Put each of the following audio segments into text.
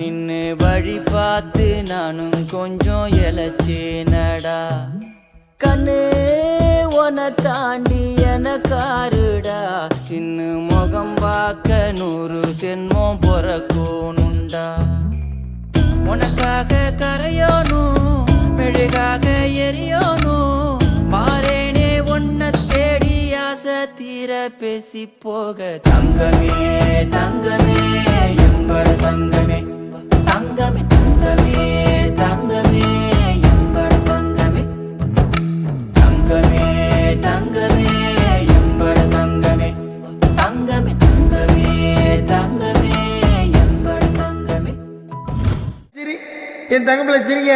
நின்னு வழி பார்த்து நானும் கொஞ்சம் இழைச்சேனடா. கண்ணு உன தாண்டி எனக்காருடா, சின்ன முகம் பார்க்க 100 ஜென்மம் பொறக்கணுண்டா. உனக்காக கரையோனும் மெழுகாக எரியோனும், மாறேனே உன்னை தேடி ஆசை தீர பேசி போக. தங்கமே தங்கமே எம்பட தங்கமே, தங்கமே தங்கமே தங்கமே எம்பட தங்கமே, தங்கமே தங்கமே எம்பட தங்கமே, தங்கமே தங்கமே தங்கமே எம்பட தங்கமே. சரி என் தங்கப்பிள்ளை சிரிங்க.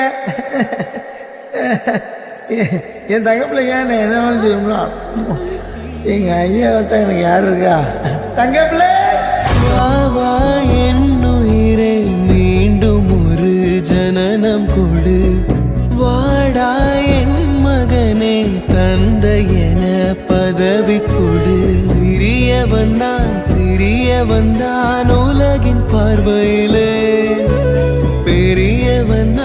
என் தங்கப்பிள்ளைங்க என்ன சொல்லுங்களா, எங்க ஐயா விட்டா எனக்கு யாரு இருக்கா? தங்கப்பிள்ளை வா என்னுயிரே மீண்டும் ஒரு ஜனனம் கொடு, வாடா என் மகனே தந்தை என பதவி கொடு. சிறியவன் தான் உலகின் பார்வையிலே, பெரியவன்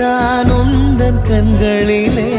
தான் உந்தன் கண்களிலே.